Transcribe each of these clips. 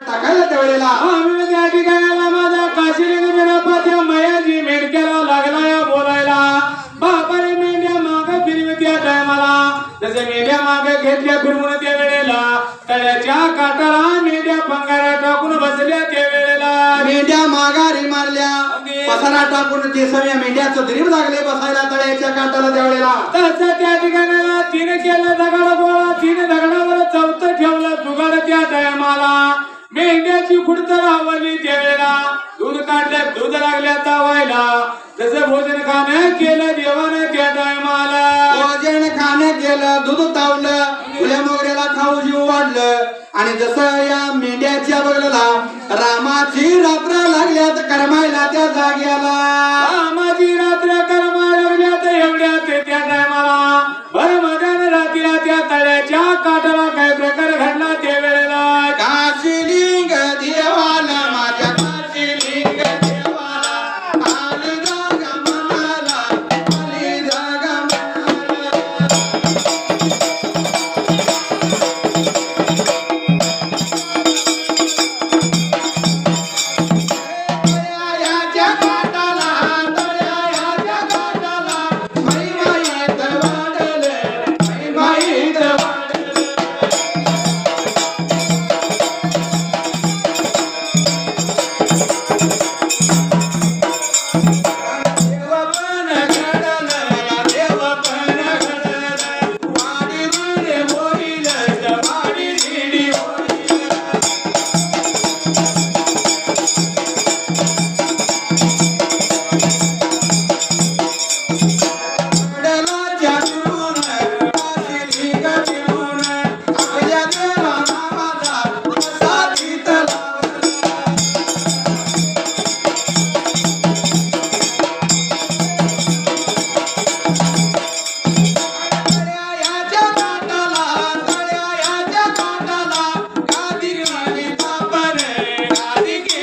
टाकायला त्यावेळेला आम्ही त्या ठिकाणाला माझा काशीलिंग गणपती मयाजी मेडक्याला लागला या बोलायला बापाने मेंढ्या माग फिरवी त्या टायमाला जसे मेंढ्या माग घेतल्या फिरवून त्या वेळेला तळ्याच्या काठाला मेंढ्या पंगारा टाकून बसल्या त्या वेळेला मेंढ्या माघारी मारल्या पसारा टाकून ते सगळ्या मेंढ्याचं दरीब लागले बसायला तळ्याच्या काठाला त्यावेळेला तसं त्या ठिकाणाला तिने केलं दगड गोळा तिने दगडावर चौथं ठेवलं जुगाड त्या टायमाला मेंढ्याची खुडतर आवडली त्यावेळेला दूध काढलं दूध लागल्या तावायला जसं भोजन खाणं केलं देवानं त्या टायमाला भोजन खाणं केलं दूध तावलं फुल्या मोगऱ्याला खाऊ जीव वाढलं आणि जसं या मेंढ्याच्या बगलाला रामाची रात्र लागल्यात करमायला त्या जाग्याला रामाची रात्र करमायला लागल्यात एवढ्यात त्या टायमाला भर मध्यान रात्रीला त्या तळ्याच्या काठाला काय प्रकार घडला त्या वेळेला काशीलिंग देवाला माझ्या काशीलिंग देवाला आली जागा मनाला आली जागा तळ्याच्या काठाला तळ्याच्या काठाला महिमाईत वाढले महिमाईत वाढले देवपण घडलं देवपण घडलं वाडी वाडी होईल वाडी दिडी होईल कडलाच्या फिरून काशीलिंग फिरून आपल्या देवा नावाचा साथीत लावला तळ्याच्या काठाला गादी गेली तापणे गादी गेली तापणे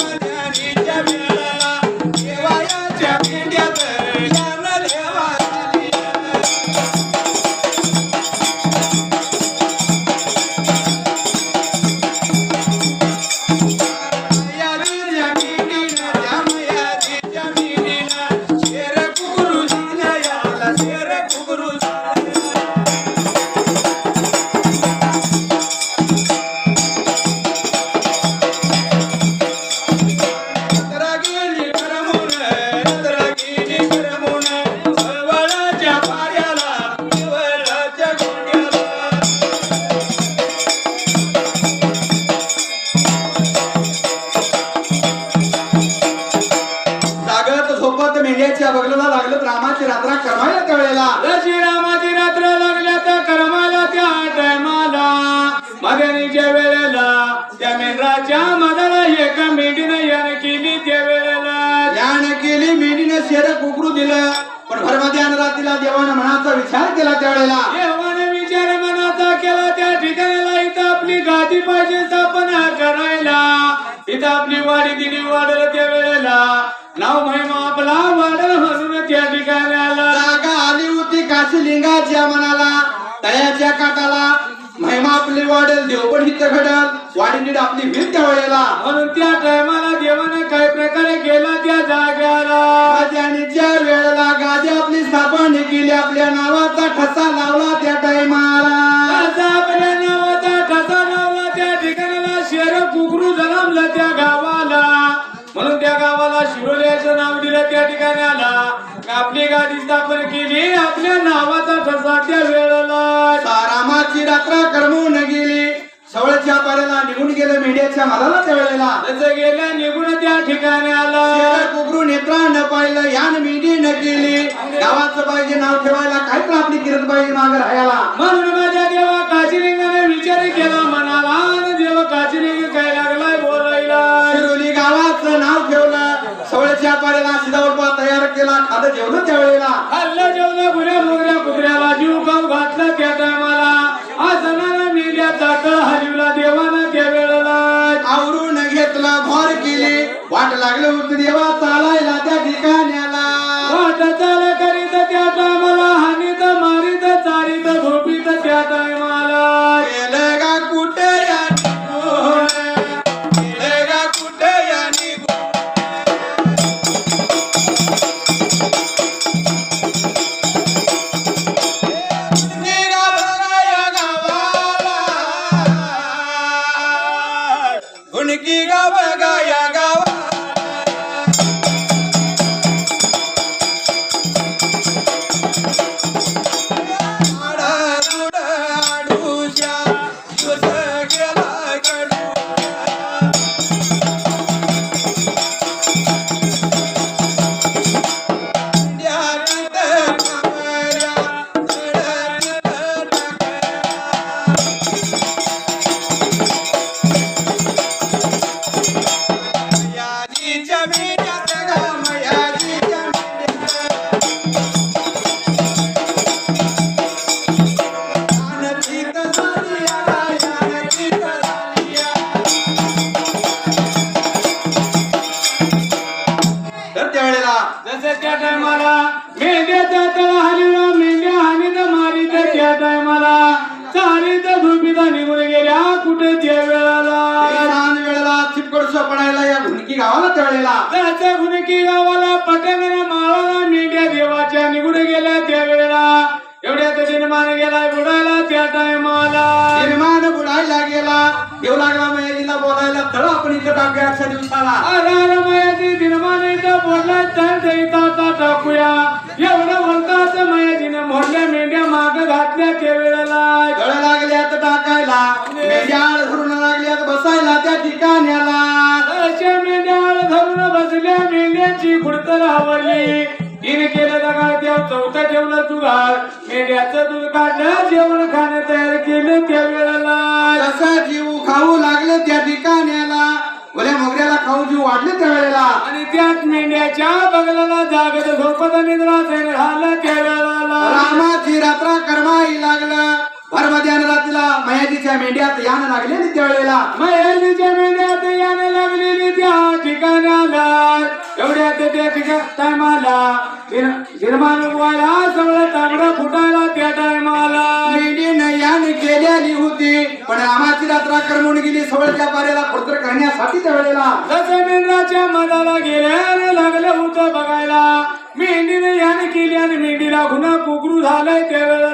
मध्यानीच्या वेळेला देवाच्या मेंढ्यात यानं देवा आली जागत झोपत मेंढ्याच्या बगलाला लागलं रामाची रात्र करमायला त्यावेळेला जशी रामाची रात्र लागल्या तर करमाला त्या टायमाला मध्यानीच्या वेळेला त्या मेंढराच्या मधाला एका मेंढीनं याने केली त्या वेळेला यानं केली मेंढीनं शेर कुकरू दिलं पण भरमध्यान रात्रीला देवानं मनाचा विचार केला त्यावेळेला देवाने विचार मनाचा केला त्या ठिकाणाला इथं आपली गादी पाहिजे स्थापना करायला इथं आपली वाडी दिली वाढल त्या वेळेला नाव महिमा आपला वाढल म्हणून त्या ठिकाणाला जागा आली होती काशीलिंगाच्या मनाला तळ्याच्या काठाला महिमा आपली वाढेल देवपण हित घडल वाडी नीट आपली भीत त्या वेळेला म्हणून त्या टायमाला देवाने काय प्रकारे गेला त्या जाग्याला मध्यानीच्या वेळेला गादी आपली स्थापन केली आपल्या नावाचा ठसा लावला त्या टायमाला असा आपल्या नावाचा ठसा लावला त्या ठिकाणाला शेर कुकरू जन्मला त्या गावाला म्हणून त्या गावाला शिरोल्याचं नाव दिलं त्या ठिकाणाला आपली गादी स्थापन केली आपल्या नावाचा ठसा त्या वेळेला रामाची रात्र करमून गेली सवळच्या पाऱ्याला निघून गेलं मेंढ्याच्या मालाला त्या वेळेला जसं गेल्या निघून त्या ठिकाणाला कुकरू नेत्रानं पाहिलं यान मेंढी न केली गावाचं पाहिजे नाव ठेवायला काय तर आपली किरत पाहिजे मागे राहायला म्हणून माझ्या देवा काशीलिंगाने विचार केला मनाला आणि देव काशीलिंग काय लागलाय बोलायला शिरोली गावाचं नाव ठेवलं सवळच्या पाऱ्याला शिदावरपा तयार केला खाद जेवलं त्या वेळेला हल्ला जेवला गुऱ्या मोगऱ्या कुत्र्याला जीव गाव घातला त्या टायमाला आसनाला मेल्याचा कळ हलवला देवानं त्या वेळेला आवरून घेतलं भोर केली वाट लागलं होती देवा चाला जसं त्या टायमाला मेंढ्याचा तळ हलिला मेंढ्या हानीत मारीत त्या टायमाला चालीत झोपीत निघून गेल्या कुठे त्या वेळाला लहान वेळेला चिपकड पडायला या घुणकी गावाला त्यावेळेला त्याच्या घुणकी गावाला पटंगण माळाला मेंढ्या देवाच्या निघून गेल्या त्या वेळेला एवढ्यात निर्माण गेला बुडायला त्या टायमाला निर्माण बुडायला गेला येऊ लागला मयाजीला बोलायला तळ आपण इथं टाकूया आजच्या दिवसाला मयाजी निर्माण इथं बोलला तर इथं टाकूया एवढं बोलताच मयाजीनं मोठ्या मेंढ्या माग घातल्या त्या वेळेला तळ लागल्यात टाकायला मेंढ्या धरून लागल्यात बसायला त्या ठिकाण्याला अशा मेंढ्या धरून बसल्या मेंढ्यांची खुडतर आवडली तिने केलं दगाड त्या चौथा ठेवलं चुगार मेंढ्याचं दूध काढलं जेवण खाणं तयार केलं त्या वेळेला जसा जीव खाऊ लागले त्या ठिकाण्याला ओल्या मोगऱ्याला खाऊ जीव वाढले त्या वेळेला आणि त्याच मेंढ्याच्या बगलाला जागत झोपत निद्रा झालं त्या वेळेला रामाची रात्र कर्माई लागलं भरमध्यान रात्रीला मयाजीच्या मेंढ्यात यान लागलेली त्यावेळेला मयाजीच्या मेंढ्यात यानं लागलेली त्या ठिकाणाला एवढ्यात त्या ठिकाण टायमाला निर्माण व्हायला सगळं तांबडं फुटायला त्या टायमाला मेंढीनं यान केलेली होती पण रामाची रात्र करमून गेली सवळच्या पाऱ्याला खुर्तर करण्यासाठी त्यावेळेला जसं मेंढराच्या मधाला गेल्याने लागलं होतं बघायला मेंढीने याने केली आणि मेंढीला गुन्हा कुकरू झालाय त्यावेळेला